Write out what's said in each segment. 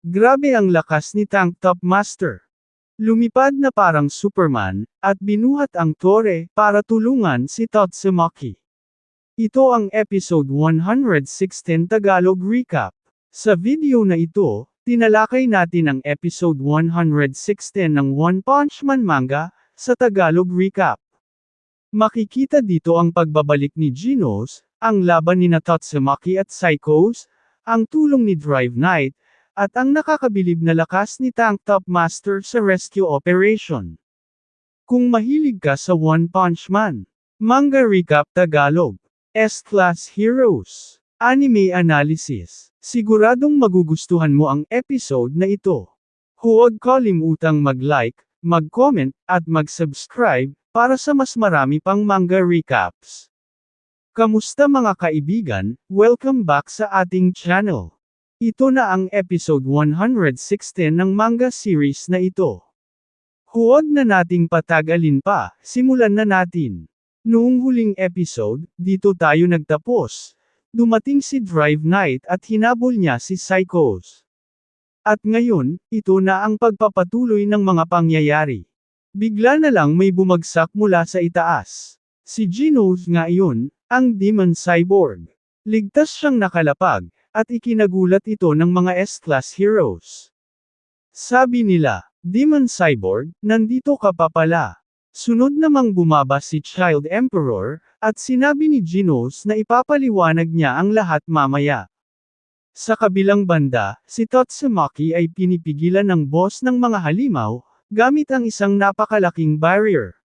Grabe ang lakas ni Tank Top Master. Lumipad na parang Superman, at binuhat ang tore para tulungan si Tatsumaki. Ito ang episode 116 Tagalog Recap. Sa video na ito, tinalakay natin ang episode 116 ng One Punch Man manga, sa Tagalog Recap. Makikita dito ang pagbabalik ni Genos, ang laban ni Tatsumaki at Psychos, ang tulong ni Drive Knight, at ang nakakabilib na lakas ni Tank Top Master sa rescue operation. Kung mahilig ka sa One Punch Man, Manga Recap Tagalog, S-Class Heroes, Anime Analysis, siguradong magugustuhan mo ang episode na ito. Huwag kalimutang mag-like, mag-comment, at mag-subscribe, para sa mas marami pang manga recaps. Kamusta mga kaibigan, welcome back sa ating channel. Ito na ang episode 116 ng manga series na ito. Huwag na nating patagalin pa, simulan na natin. Noong huling episode, dito tayo nagtapos. Dumating si Drive Knight at hinabol niya si Psychos. At ngayon, ito na ang pagpapatuloy ng mga pangyayari. Bigla na lang may bumagsak mula sa itaas. Si Genos nga iyon, ang Demon Cyborg. Ligtas siyang nakalapag, at ikinagulat ito ng mga S-Class Heroes. Sabi nila, Demon Cyborg, nandito ka pa pala. Sunod namang bumaba si Child Emperor, at sinabi ni Genos na ipapaliwanag niya ang lahat mamaya. Sa kabilang banda, si Tatsumaki ay pinipigilan ng boss ng mga halimaw, gamit ang isang napakalaking barrier.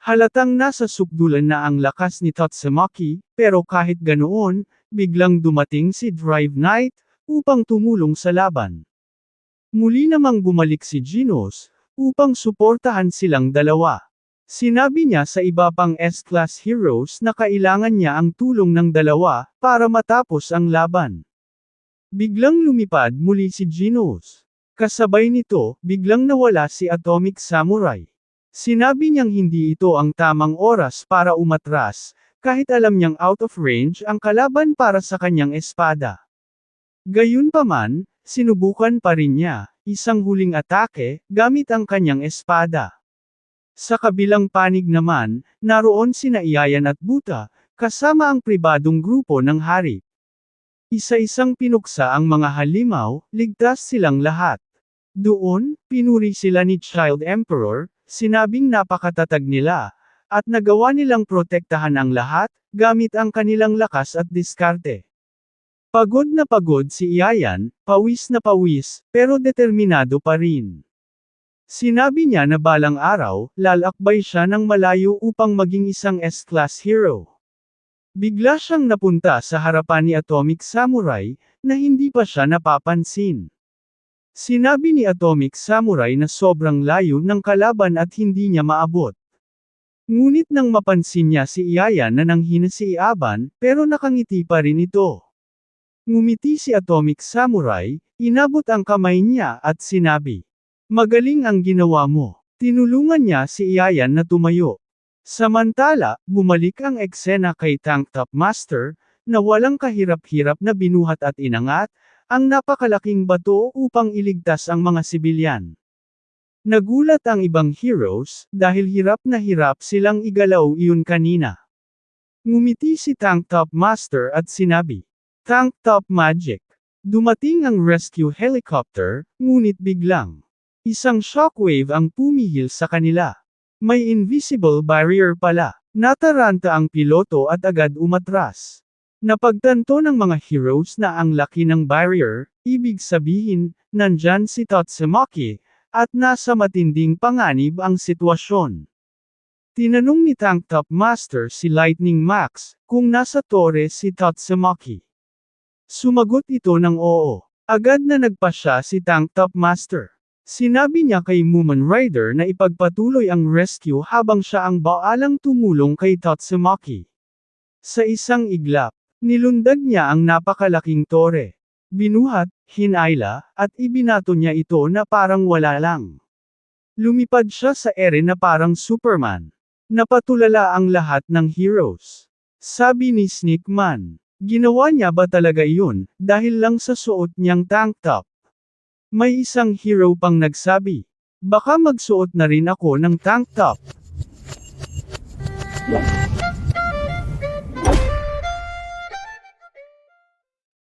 Halatang nasa sukdulan na ang lakas ni Tatsumaki, pero kahit ganoon, biglang dumating si Drive Knight, upang tumulong sa laban. Muli namang bumalik si Genos, upang suportahan silang dalawa. Sinabi niya sa iba pang S-Class Heroes na kailangan niya ang tulong ng dalawa, para matapos ang laban. Biglang lumipad muli si Genos. Kasabay nito, biglang nawala si Atomic Samurai. Sinabi niyang hindi ito ang tamang oras para umatras, kahit alam niyang out of range ang kalaban para sa kanyang espada. Gayunpaman, sinubukan pa rin niya, isang huling atake, gamit ang kanyang espada. Sa kabilang panig naman, naroon sina Iayan at Buta, kasama ang pribadong grupo ng hari. Isa-isang pinuksa ang mga halimaw, ligtas silang lahat. Doon, pinuri sila ni Child Emperor, sinabing napakatatag nila, at nagawa nilang protektahan ang lahat, gamit ang kanilang lakas at diskarte. Pagod na pagod si Iayan, pawis na pawis, pero determinado pa rin. Sinabi niya na balang araw, lalakbay siya ng malayo upang maging isang S-Class hero. Bigla siyang napunta sa harapan ni Atomic Samurai, na hindi pa siya napapansin. Sinabi ni Atomic Samurai na sobrang layo ng kalaban at hindi niya maabot. Ngunit nang mapansin niya si Iayan na nanghina si Iaban, pero nakangiti pa rin ito. Ngumiti si Atomic Samurai, inabot ang kamay niya at sinabi, "Magaling ang ginawa mo." Tinulungan niya si Iayan na tumayo. Samantala, bumalik ang eksena kay Tank Top Master, na walang kahirap-hirap na binuhat at inangat, ang napakalaking bato upang iligtas ang mga sibilyan. Nagulat ang ibang heroes, dahil hirap na hirap silang igalaw iyon kanina. Ngumiti si Tank Top Master at sinabi, "Tank Top Magic." Dumating ang rescue helicopter, ngunit biglang. Isang shockwave ang pumihil sa kanila. May invisible barrier pala. Nataranta ang piloto at agad umatras. Napagtanto ng mga heroes na ang laki ng barrier, ibig sabihin, nandyan si Tatsumaki, at nasa matinding panganib ang sitwasyon. Tinanong ni Tank Top Master si Lightning Max, kung nasa tore si Tatsumaki. Sumagot ito ng oo. Agad na nagpasya si Tank Top Master. Sinabi niya kay Mumen Rider na ipagpatuloy ang rescue habang siya ang baalang tumulong kay Tatsumaki. Sa isang iglap, nilundag niya ang napakalaking tore. Binuhat, hinayla, at ibinato niya ito na parang wala lang. Lumipad siya sa ere na parang Superman. Napatulala ang lahat ng heroes. Sabi ni Sneakman, ginawa niya ba talaga iyon, dahil lang sa suot niyang tank top? May isang hero pang nagsabi, baka magsuot na rin ako ng tank top.